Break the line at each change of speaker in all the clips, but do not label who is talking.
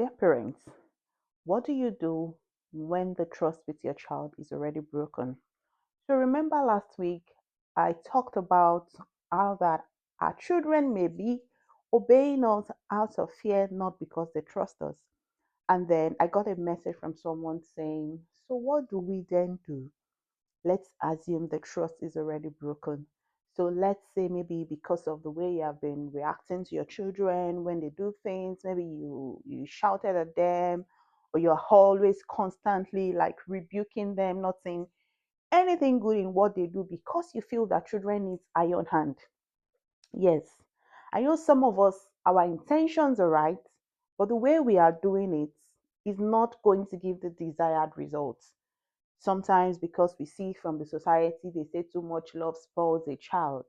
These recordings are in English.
Dear parents, what do you do when the trust with your child is already broken? So, remember last week I talked about how that our children may be obeying us out of fear, not because they trust us. And then I got a message from someone saying, so, what do we then do? Let's assume the trust is already broken. So let's say maybe because of the way you have been reacting to your children when they do things, maybe you shouted at them, or you're always constantly like rebuking them, not saying anything good in what they do because you feel that children needs iron hand. Yes, I know some of us, our intentions are right, but the way we are doing it is not going to give the desired results. Sometimes because we see from the society, they say too much love spoils a child.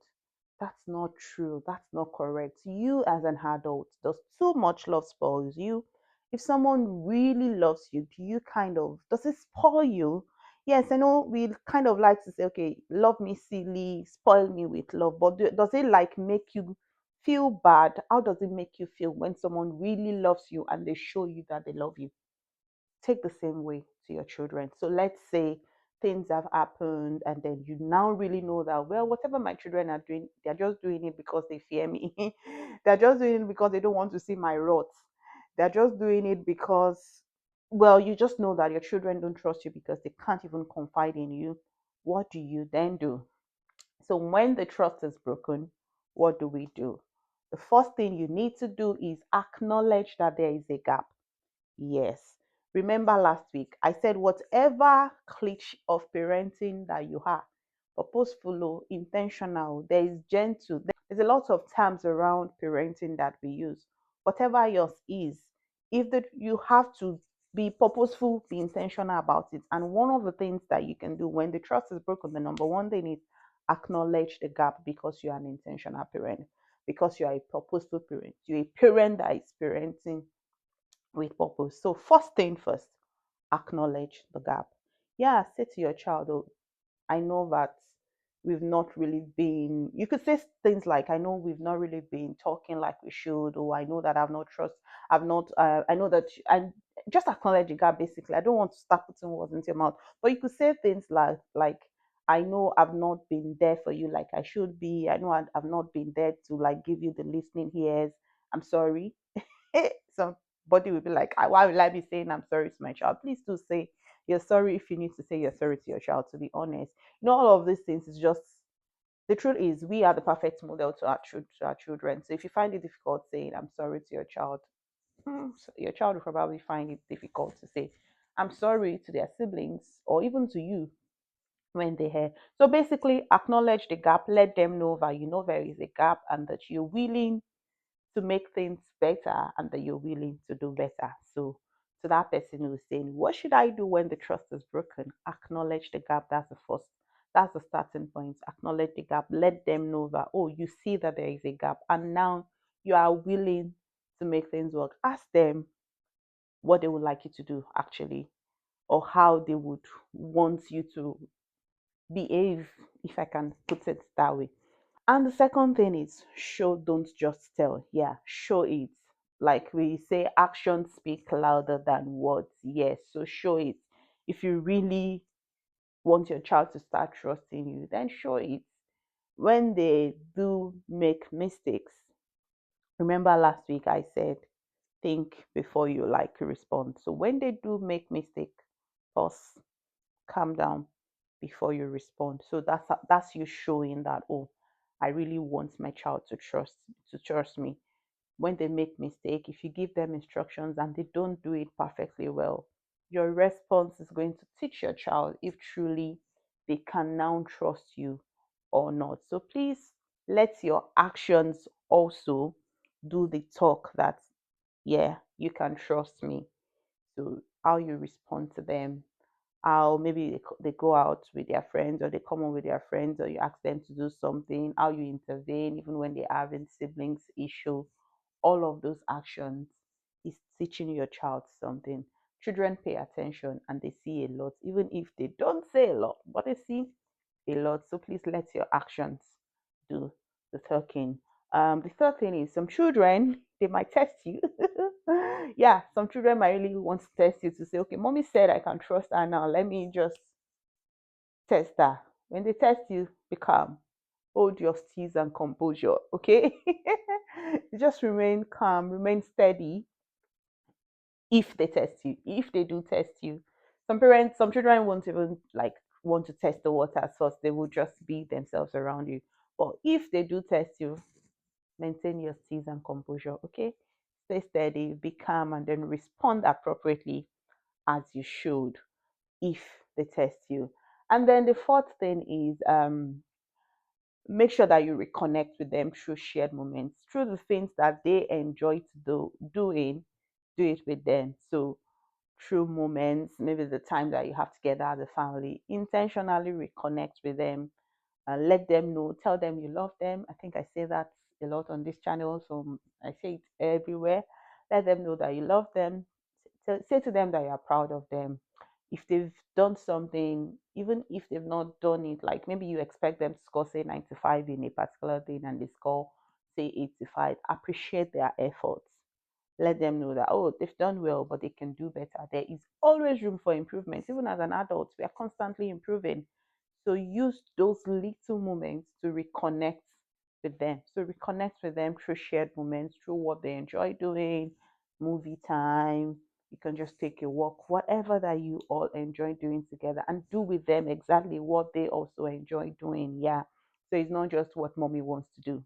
That's not true. That's not correct. You as an adult, does too much love spoils you? If someone really loves you, do you kind of, does it spoil you? Yes, I know we kind of like to say, okay, love me silly, spoil me with love, but does it like make you feel bad? How does it make you feel when someone really loves you and they show you that they love you? Take the same way to your children. So let's say things have happened and then you now really know that, well, whatever my children are doing, they're just doing it because they fear me. They're just doing it because they don't want to see my wrath. They're just doing it because, well, you just know that your children don't trust you because they can't even confide in you. What do you then do? So when the trust is broken, what do we do? The first thing you need to do is acknowledge that there is a gap. Yes. Remember last week, I said whatever cliché of parenting that you have, purposeful, intentional, there is gentle. There's a lot of terms around parenting that we use. Whatever yours is, if that you have to be purposeful, be intentional about it. And one of the things that you can do when the trust is broken, the number one thing is acknowledge the gap because you are an intentional parent, because you are a purposeful parent. You're a parent that is parenting with purpose. So, first thing first, acknowledge the gap. Yeah, say to your child, oh, I know that we've not really been, you could say things like, I know we've not really been talking like we should, or I know that I've not, I know that, and just acknowledge the gap basically. I don't want to start putting words into your mouth, but you could say things like, I know I've not been there for you like I should be. I know I've not been there to like give you the listening ears. I'm sorry. Somebody will be like, why will I be saying I'm sorry to my child? Please do say you're sorry if you need to say you're sorry to your child, to be honest. All of these things is just the truth is we are the perfect model to our children. So if you find it difficult saying I'm sorry to your child, so your child will probably find it difficult to say I'm sorry to their siblings or even to you when they hear. So basically acknowledge the gap, let them know that you know there is a gap and that you're willing to make things better and that you're willing to do better. So to that person who's saying, what should I do when the trust is broken? Acknowledge the gap. That's the starting point. Acknowledge the gap. Let them know that, oh, you see that there is a gap. And now you are willing to make things work. Ask them what they would like you to do actually, or how they would want you to behave, if I can put it that way. And the second thing is show, don't just tell. Yeah, show it. Like we say, actions speak louder than words. Yes, so show it. If you really want your child to start trusting you, then show it. When they do make mistakes, remember last week I said, think before you like respond. So when they do make mistake, pause, calm down before you respond. So that's you showing that, oh, I really want my child to trust me. When they make mistake, if you give them instructions and they don't do it perfectly well, your response is going to teach your child if truly they can now trust you or not. So please let your actions also do the talk that, yeah, you can trust me. So how you respond to them, how maybe they go out with their friends or they come on with their friends or you ask them to do something, how you intervene even when they're having siblings issue. All of those actions is teaching your child something. Children pay attention and they see a lot, even if they don't say a lot, but they see a lot. So please let your actions do the talking. The third thing is some children they might test you. Yeah, some children might really want to test you to say, okay, mommy said I can trust her now. Let me just test her. When they test you, be calm. Hold your steeze and composure, okay? Just remain calm, remain steady if they test you, if they do test you. Some parents, some children won't even like want to test the waters first. They will just be themselves around you. But if they do test you, maintain your steeze and composure, okay? Stay steady, be calm, and then respond appropriately as you should if they test you. And then the fourth thing is make sure that you reconnect with them through shared moments, through the things that they enjoy to doing, do it with them. So through moments, maybe the time that you have together as a family, intentionally reconnect with them, let them know, tell them you love them. I think I say that a lot on this channel, so I say it everywhere. Let them know that you love them. Say to them that you are proud of them. If they've done something, even if they've not done it, like maybe you expect them to score, say, 95 in a particular thing and they score, say, 85, appreciate their efforts. Let them know that, oh, they've done well, but they can do better. There is always room for improvement. Even as an adult, we are constantly improving. So use those little moments to reconnect with them. So reconnect with them through shared moments, through what they enjoy doing, movie time. You can just take a walk, whatever that you all enjoy doing together, and do with them exactly what they also enjoy doing. Yeah. So it's not just what mommy wants to do.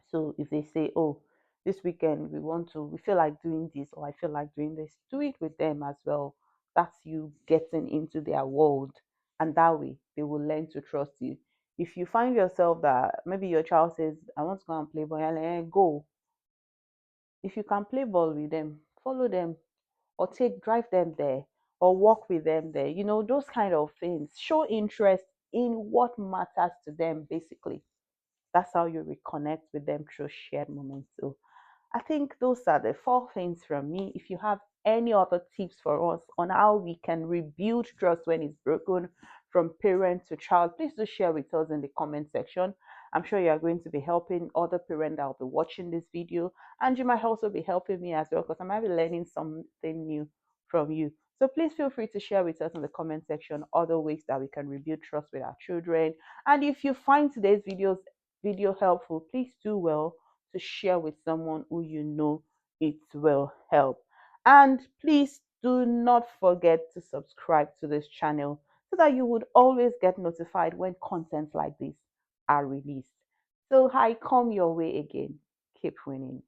So if they say, oh, this weekend we feel like doing this, or I feel like doing this, do it with them as well. That's you getting into their world. And that way they will learn to trust you. If you find yourself that maybe your child says, I want to go and play ball, you're like, go. If you can play ball with them, follow them, or drive them there, or walk with them there. Those kind of things. Show interest in what matters to them, basically. That's how you reconnect with them through shared moments. So I think those are the four things from me. If you have any other tips for us on how we can rebuild trust when it's broken from parent to child, please do share with us in the comment section. I'm sure you are going to be helping other parents that will be watching this video, and you might also be helping me as well because I might be learning something new from you. So please feel free to share with us in the comment section other ways that we can rebuild trust with our children. And if you find today's video helpful, please do well to share with someone who you know it will help. And please do not forget to subscribe to this channel so that you would always get notified when content like this are released. So I come your way again. Keep winning.